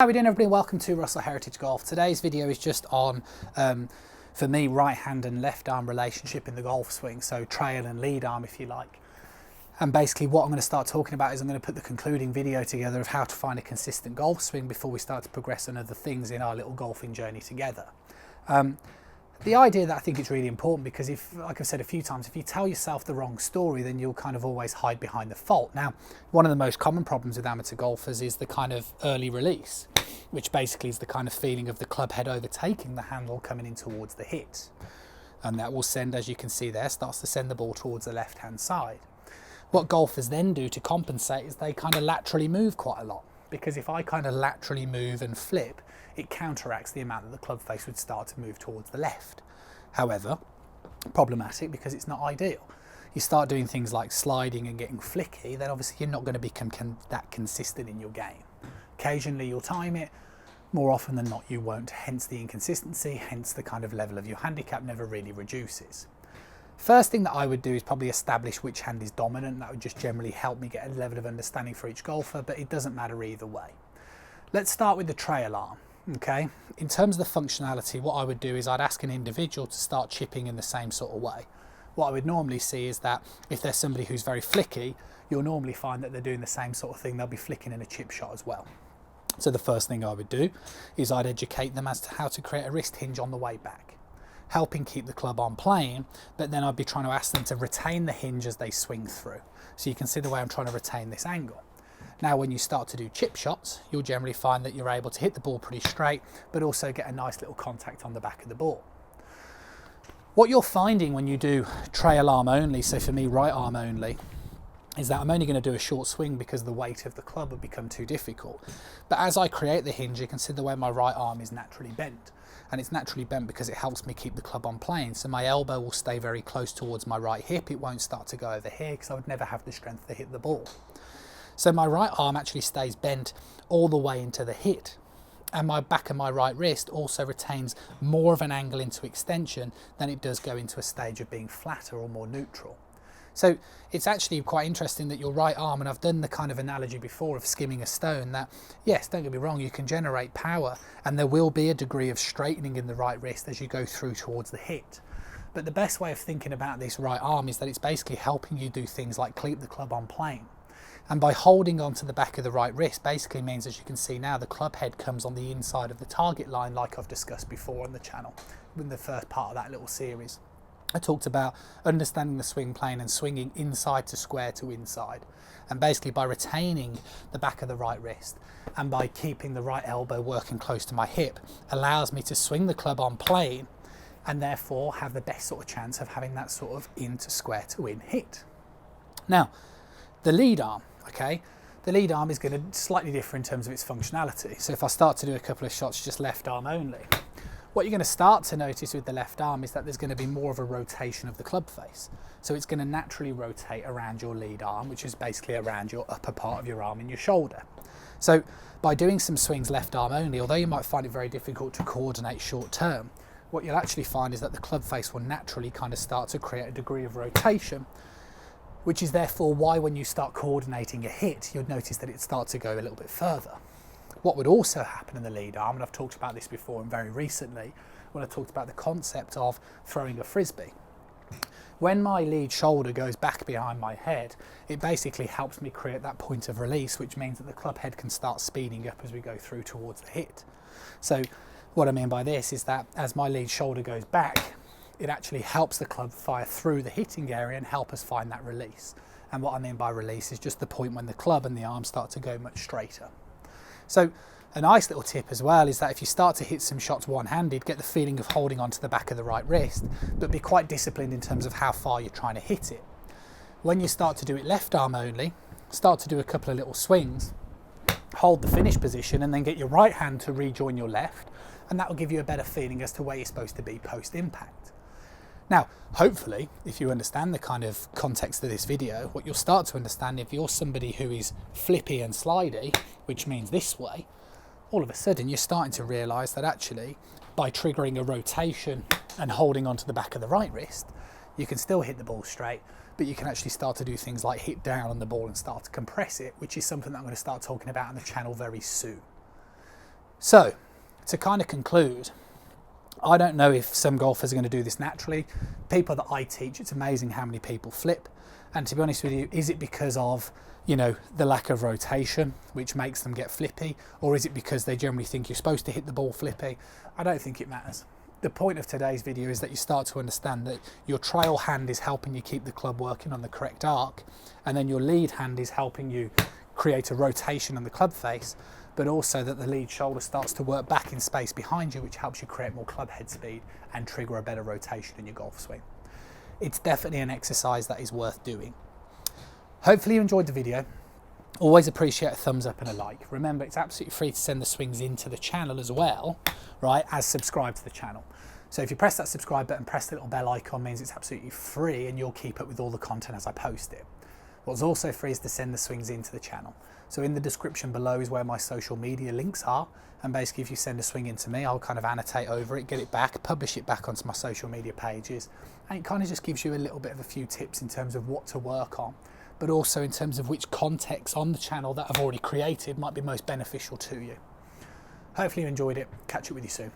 How are we doing, everybody? Welcome to Russell Heritage Golf. Today's video is just on, for me, right hand and left arm relationship in the golf swing, so trail and lead arm if you like. And basically what I'm going to start talking about is I'm going to put the concluding video together of how to find a consistent golf swing before we start to progress on other things in our little golfing journey together. The idea that I think it's really important because if, like I've said a few times, if you tell yourself the wrong story, then you'll kind of always hide behind the fault. Now, one of the most common problems with amateur golfers is the kind of early release, which basically is the kind of feeling of the club head overtaking the handle coming in towards the hit. And that will send, as you can see there, starts to send the ball towards the left-hand side. What golfers then do to compensate is they kind of laterally move quite a lot. Because if I kind of laterally move and flip, it counteracts the amount that the club face would start to move towards the left. However, problematic because it's not ideal. You start doing things like sliding and getting flicky, then obviously you're not going to become that consistent in your game. Occasionally you'll time it, more often than not you won't, hence the inconsistency, hence the kind of level of your handicap never really reduces. First thing that I would do is probably establish which hand is dominant. That would just generally help me get a level of understanding for each golfer, but it doesn't matter either way. Let's start with the trail arm. Okay, in terms of the functionality, what I would do is I'd ask an individual to start chipping in the same sort of way. What I would normally see is that if there's somebody who's very flicky, you'll normally find that they're doing the same sort of thing. They'll be flicking in a chip shot as well. So the first thing I would do is I'd educate them as to how to create a wrist hinge on the way back, helping keep the club on plane, but then I'd be trying to ask them to retain the hinge as they swing through. So you can see the way I'm trying to retain this angle. Now when you start to do chip shots, you'll generally find that you're able to hit the ball pretty straight, but also get a nice little contact on the back of the ball. What you're finding when you do trail arm only, so for me right arm only, is that I'm only going to do a short swing because the weight of the club would become too difficult. But as I create the hinge, you can see the way my right arm is naturally bent. And it's naturally bent because it helps me keep the club on plane. So my elbow will stay very close towards my right hip. It won't start to go over here because I would never have the strength to hit the ball. So my right arm actually stays bent all the way into the hit. And my back of my right wrist also retains more of an angle into extension than it does go into a stage of being flatter or more neutral. So it's actually quite interesting that your right arm, and I've done the kind of analogy before of skimming a stone, that yes, don't get me wrong, you can generate power and there will be a degree of straightening in the right wrist as you go through towards the hit. But the best way of thinking about this right arm is that it's basically helping you do things like keep the club on plane. And by holding onto the back of the right wrist basically means, as you can see now, the club head comes on the inside of the target line like I've discussed before on the channel in the first part of that little series. I talked about understanding the swing plane and swinging inside to square to inside. And basically by retaining the back of the right wrist and by keeping the right elbow working close to my hip allows me to swing the club on plane and therefore have the best sort of chance of having that sort of in to square to in hit. Now, the lead arm, okay? The lead arm is going to slightly differ in terms of its functionality. So if I start to do a couple of shots just left arm only, what you're going to start to notice with the left arm is that there's going to be more of a rotation of the club face. So it's going to naturally rotate around your lead arm, which is basically around your upper part of your arm and your shoulder. So by doing some swings left arm only, although you might find it very difficult to coordinate short term, what you'll actually find is that the club face will naturally kind of start to create a degree of rotation, which is therefore why when you start coordinating a hit, you'll notice that it starts to go a little bit further. What would also happen in the lead arm, and I've talked about this before and very recently when I talked about the concept of throwing a frisbee. When my lead shoulder goes back behind my head, it basically helps me create that point of release, which means that the club head can start speeding up as we go through towards the hit. So what I mean by this is that as my lead shoulder goes back, it actually helps the club fire through the hitting area and help us find that release. And what I mean by release is just the point when the club and the arm start to go much straighter. So a nice little tip as well is that if you start to hit some shots one-handed, get the feeling of holding onto the back of the right wrist, but be quite disciplined in terms of how far you're trying to hit it. When you start to do it left arm only, start to do a couple of little swings, hold the finish position and then get your right hand to rejoin your left, and that will give you a better feeling as to where you're supposed to be post-impact. Now, hopefully, if you understand the kind of context of this video, what you'll start to understand, if you're somebody who is flippy and slidey, which means this way, all of a sudden you're starting to realise that actually, by triggering a rotation and holding onto the back of the right wrist, you can still hit the ball straight, but you can actually start to do things like hit down on the ball and start to compress it, which is something that I'm going to start talking about on the channel very soon. So to kind of conclude, I don't know if some golfers are going to do this naturally. People that I teach, it's amazing how many people flip. And to be honest with you, is it because of, you know, the lack of rotation, which makes them get flippy? Or is it because they generally think you're supposed to hit the ball flippy? I don't think it matters. The point of today's video is that you start to understand that your trail hand is helping you keep the club working on the correct arc, and then your lead hand is helping you create a rotation on the club face, but also that the lead shoulder starts to work back in space behind you, which helps you create more club head speed and trigger a better rotation in your golf swing. It's definitely an exercise that is worth doing. Hopefully you enjoyed the video. Always appreciate a thumbs up and a like. Remember, it's absolutely free to send the swings into the channel as well, right, as subscribe to the channel. So if you press that subscribe button, press the little bell icon, means it's absolutely free and you'll keep up with all the content as I post it. What's also free is to send the swings into the channel. So in the description below is where my social media links are. And basically if you send a swing into me, I'll kind of annotate over it, get it back, publish it back onto my social media pages. And it kind of just gives you a little bit of a few tips in terms of what to work on, but also in terms of which context on the channel that I've already created might be most beneficial to you. Hopefully you enjoyed it. Catch up with you soon.